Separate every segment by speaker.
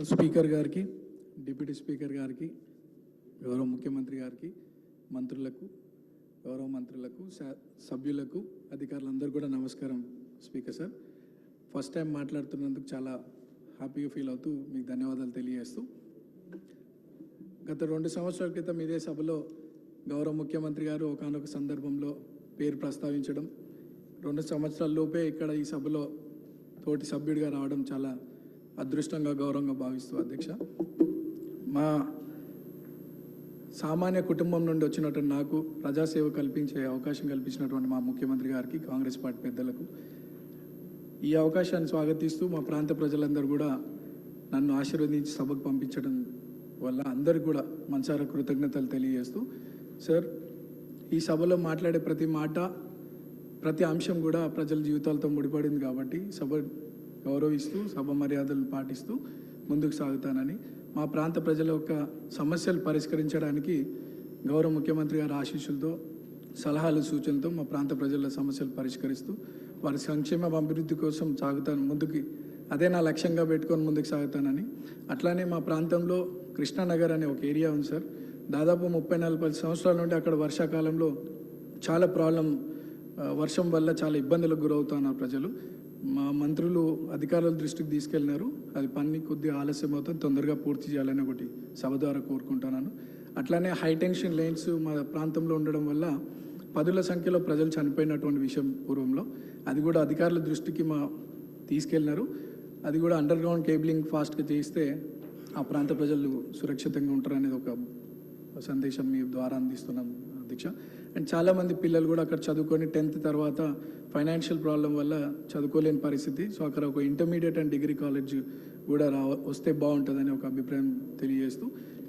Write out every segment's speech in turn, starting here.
Speaker 1: Speaker గారికి, deputy speaker గారికి, గౌరవ ముఖ్యమంత్రి గారికి, మంత్రులకు, గౌరవ మంత్రులకు, సభ్యులకు, అధికారులందరూ కూడా నమస్కారం. స్పీకర్ సార్, ఫస్ట్ టైం మాట్లాడుతున్నందుకు చాలా హ్యాపీగా ఫీల్ అవుతూ మీకు ధన్యవాదాలు తెలియజేస్తూ, గత 2 సంవత్సరాల క్రితం ఇదే సభలో గౌరవ ముఖ్యమంత్రి గారు ఒకానొక సందర్భంలో పేరు ప్రస్తావించడం, 2 సంవత్సరాల లోపే ఇక్కడ ఈ సభలో తోటి సభ్యుడిగా రావడం చాలా అదృష్టంగా, గౌరవంగా భావిస్తూ అధ్యక్ష, మా సామాన్య కుటుంబం నుండి వచ్చినటువంటి నాకు ప్రజాసేవ కల్పించే అవకాశం కల్పించినటువంటి మా ముఖ్యమంత్రి గారికి, కాంగ్రెస్ పార్టీ పెద్దలకు ఈ అవకాశాన్ని స్వాగతిస్తూ మా ప్రాంత ప్రజలందరూ కూడా నన్ను ఆశీర్వదించి సభకు పంపించడం వల్ల అందరికీ కూడా మనసారా కృతజ్ఞతలు తెలియజేస్తూ, సార్ ఈ సభలో మాట్లాడే ప్రతి మాట, ప్రతి అంశం కూడా ప్రజల జీవితాలతో ముడిపడింది కాబట్టి సభ గౌరవిస్తూ, సభ మర్యాదలను పాటిస్తూ ముందుకు సాగుతానని, మా ప్రాంత ప్రజల యొక్క సమస్యలు పరిష్కరించడానికి గౌరవ ముఖ్యమంత్రి గారి ఆశీస్సులతో, సలహాలు, సూచనలతో మా ప్రాంత ప్రజల సమస్యలు పరిష్కరిస్తూ వారి సంక్షేమ అభివృద్ధి కోసం సాగుతాను ముందుకి, అదే నా లక్ష్యంగా పెట్టుకొని ముందుకు సాగుతానని. అట్లానే మా ప్రాంతంలో కృష్ణానగర్ అనే ఒక ఏరియా ఉంది సార్, దాదాపు 30-40 సంవత్సరాల నుండి అక్కడ వర్షాకాలంలో చాలా వర్షం వల్ల చాలా ఇబ్బందులకు గురవుతున్నారు ప్రజలు. మా మంత్రులు, అధికారుల దృష్టికి తీసుకెళ్ళినారు, అది పని కొద్దిగా ఆలస్యం అవుతుంది, తొందరగా పూర్తి చేయాలని ఒకటి సభ ద్వారా కోరుకుంటున్నాను. అట్లానే హైటెన్షన్ లైన్స్ మా ప్రాంతంలో ఉండడం వల్ల పదుల సంఖ్యలో ప్రజలు చనిపోయినటువంటి విషయం పూర్వంలో, అది కూడా అధికారుల దృష్టికి తీసుకెళ్ళినారు. అది కూడా అండర్ గ్రౌండ్ కేబులింగ్ ఫాస్ట్గా చేస్తే ఆ ప్రాంత ప్రజలు సురక్షితంగా ఉంటారనేది ఒక సందేశం మీ ద్వారా అందిస్తున్నాం అధ్యక్ష. అండ్ చాలామంది పిల్లలు కూడా అక్కడ చదువుకొని 10th తర్వాత ఫైనాన్షియల్ ప్రాబ్లం వల్ల చదువుకోలేని పరిస్థితి. సో అక్కడ ఒక ఇంటర్మీడియట్ అండ్ డిగ్రీ కాలేజ్ కూడా వస్తే బాగుంటుందని ఒక అభిప్రాయం తెలియజేస్తూ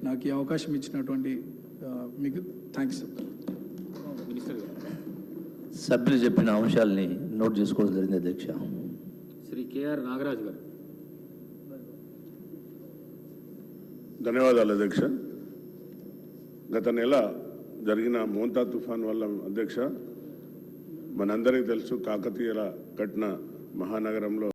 Speaker 1: నాకు ఈ అవకాశం ఇచ్చినటువంటి మీకు థ్యాంక్స్.
Speaker 2: సభ్యులు చెప్పిన అంశాలని నోట్ చేసుకోవడం జరిగింది అధ్యక్ష.
Speaker 3: శ్రీ కేఆర్ నాగరాజు గారు.
Speaker 4: ధన్యవాదాలు అధ్యక్ష. గత నెల జరిగిన మోంతా తుఫాన్ వల్ల అధ్యక్ష, మనందరికీ తెలుసు, కాకతీయుల కట్న మహానగరంలో